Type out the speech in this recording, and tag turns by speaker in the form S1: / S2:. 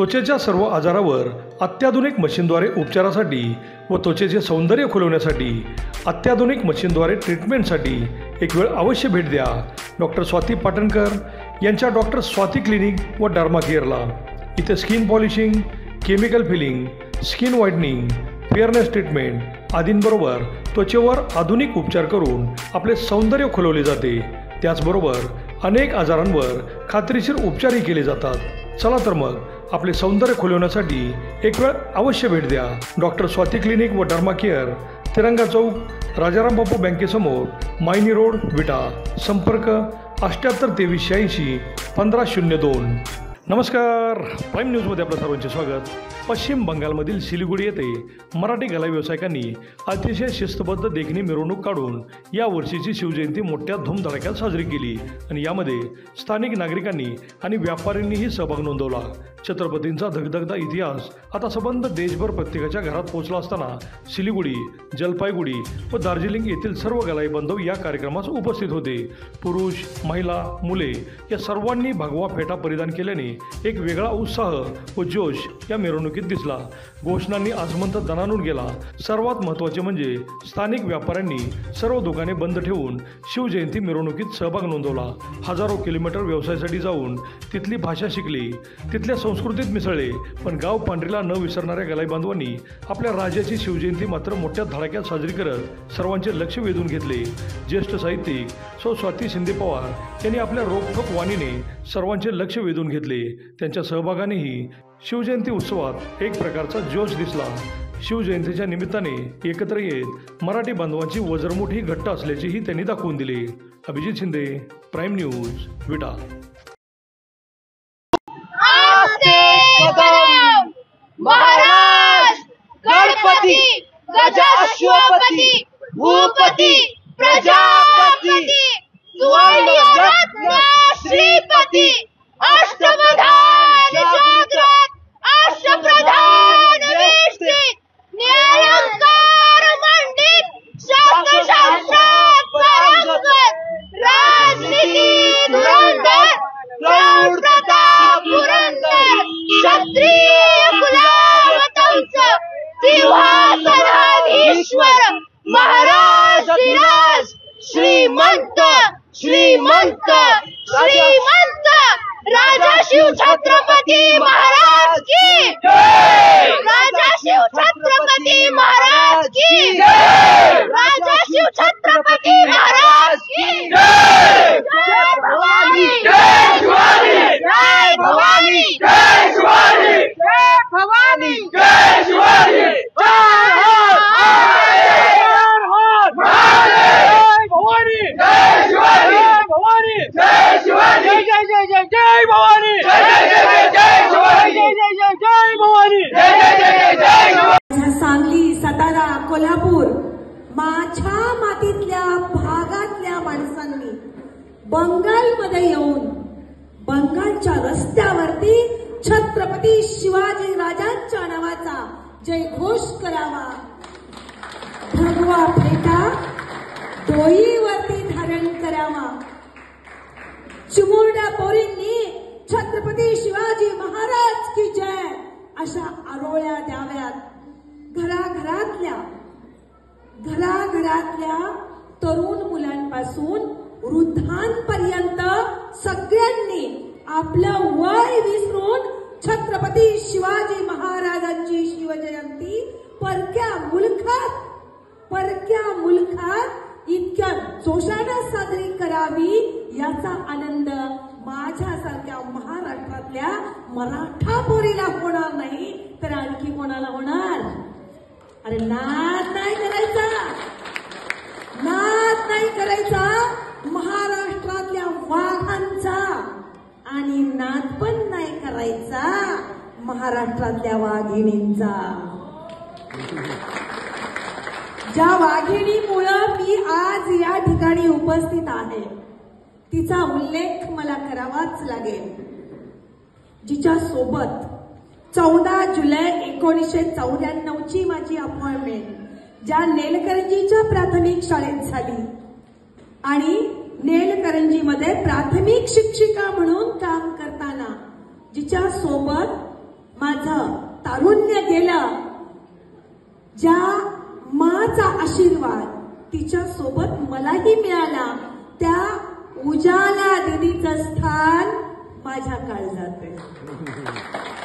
S1: त्वचेच्या सर्व आजारावर अत्याधुनिक मशीनद्वारे उपचारासाठी व त्वचेचे सौंदर्य खुलवण्यासाठी अत्याधुनिक मशीनद्वारे ट्रीटमेंटसाठी एक वेळ अवश्य भेट द्या डॉक्टर स्वाती पाटणकर यांच्या डॉक्टर स्वाती क्लिनिक व डर्मा केअरला। इथे skin polishing, chemical peeling, skin whitening, fairness treatment आदींबरोबर त्वचेवर आधुनिक उपचार करून आपले सौंदर्य खुलवले जाते। त्याचबरोबर अनेक आजारांवर खात्रीशीर उपचारही केले जातात। चला तर मग आपले सौंदर्य खुलवण्यासाठी एक वेळ अवश्य भेट द्या डॉक्टर स्वाती क्लिनिक व डर्मा केअर, तिरंगा चौक, राजाराम बापू बँकेसमोर, मायनी रोड, विटा। संपर्क 78 23 86 1502। नमस्कार, प्राईम न्यूजमध्ये आपलं सर्वांचे स्वागत। पश्चिम बंगालमधील सिलिगुडी येथे मराठी गला व्यावसायिकांनी अतिशय शिस्तबद्ध देखणी मिरवणूक काढून या वर्षीची शिवजयंती मोठ्या धूमधडाक्यात साजरी केली आणि यामध्ये स्थानिक नागरिकांनी आणि व्यापाऱ्यांनीही सहभाग नोंदवला। छत्रपतींचा धगधगता इतिहास आता संबंध देशभर प्रत्येकाच्या घरात पोहोचला असताना सिलिगुडी, जलपाईगुडी व दार्जिलिंग येथील सर्व गलाई बांधव या कार्यक्रमास उपस्थित होते। पुरुष, महिला, मुले या सर्वांनी भगवा फेटा परिधान केल्याने एक वेगळा उत्साह व जोश या मिरवणुकीत दिसला। घोषणांनी आसमंत दणाणून गेला। सर्वात महत्त्वाचे म्हणजे स्थानिक व्यापाऱ्यांनी सर्व दुकाने बंद ठेवून शिवजयंती मिरवणुकीत सहभाग नोंदवला। हजारो किलोमीटर व्यवसायासाठी जाऊन तिथली भाषा शिकली, तिथल्या संस्कृतीत मिसळले, पण गाव पांढरीला न विसरणाऱ्या गलाई बांधवांनी आपल्या राजाची शिवजयंती मात्र मोठ्या धडाक्यात साजरी करत सर्वांचे लक्ष वेधून घेतले। ज्येष्ठ साहित्यिक सौ स्वाती शिंदे पवार यांनी आपल्या रोखठोक वाणीने सर्वांचे लक्ष वेधून घेतले। त्यांच्या सहभागानेही शिवजयंती उत्सवात एक प्रकारचा जोश दिसला। शिवजयंतीच्या निमित्ताने एकत्र येत मराठी बांधवांची वजरमुठी घट्ट असल्याचेही त्यांनी दाखवून दिले। अभिजित शिंदे, प्राईम न्यूज, विटा।
S2: महाराज गणपती गजाश्वपती भूपती प्रजापती सुवर्णरत्न श्रीपती अष्टप्रधान जागृत अष्टप्रधान वेष्टित न्यायकार मंडित शास्त्रात पारंगत राजनीती धुरंधर प्रौढ प्रताप पुरंदर क्षत्रिय कुलावतंस सिंहासनाधीश्वर महाराज विराज श्रीमंत श्रीमंत श्रीमंत राजा शिव छत्रपती महाराज की जय। राजा शिव छत्रपती महाराज की जय। राजा शिव छत्रपती महाराज की जय। जय भवानी, जय शिवाजी, जय भवानी, जय शिवाजी, जय भवानी, जय शिवाजी, जय भवानी, जय शिवाजी, जय भवानी, जय शिवाजी, जय जय जय जय भवानी, जय जय जय जय शिवाजी, जय जय जय जय भवानी, जय जय जय जय शिवाजी।
S3: सांगली, सातारा, कोल्हापूर माझ्या मातीतल्या भागातल्या माणसांनी बंगालमध्ये येऊन बंगालच्या रस्त्यावरती छत्रपती शिवाजी राजांच्या नावाचा जयघोष करावा। भगवा फेटा डोईवरती धारण करावा। चिमुरड्या पोरींनी छत्रपती शिवाजी महाराज की जय अशा आरोळ्या द्याव्यात। घराघरातल्या तरुण मुलांपासून वृद्धांपर्यंत सगळ्यांनी आपलं वय विसरून छत्रपती शिवाजी महाराजांची शिवजयंती परक्या मुलखात इतक्या जोशाने साजरी करावी याचा आनंद माझ्यासारख्या महाराष्ट्रातल्या मराठा पोरीला होणार नाही तर आणखी कोणाला होणार? अरे नाद नाही करायचा महाराष्ट्रातल्या वाघांचा आणि नाद पण नाही करायचा महाराष्ट्रातल्या वाघिणींचा। ज्या वाघिणीमुळं मी आज या ठिकाणी उपस्थित आहे तिचा उल्लेख मला करावाच लागेल, जिच्या सोबत 14 जुलै 1994 माझी अपॉइंटमेंट ज्या नेलकरंजीच्या प्राथमिक शाळेत झाली आणि नेलकरंजीमध्ये प्राथमिक शिक्षिका म्हणून काम करताना जिच्या सोबत माझं तारुण्य गेलं. ज्या माचा आशीर्वाद तिच्या सोबत मलाही मिळाला, त्या उजाला दिदीचं स्थान माझ्या काळजात आहे.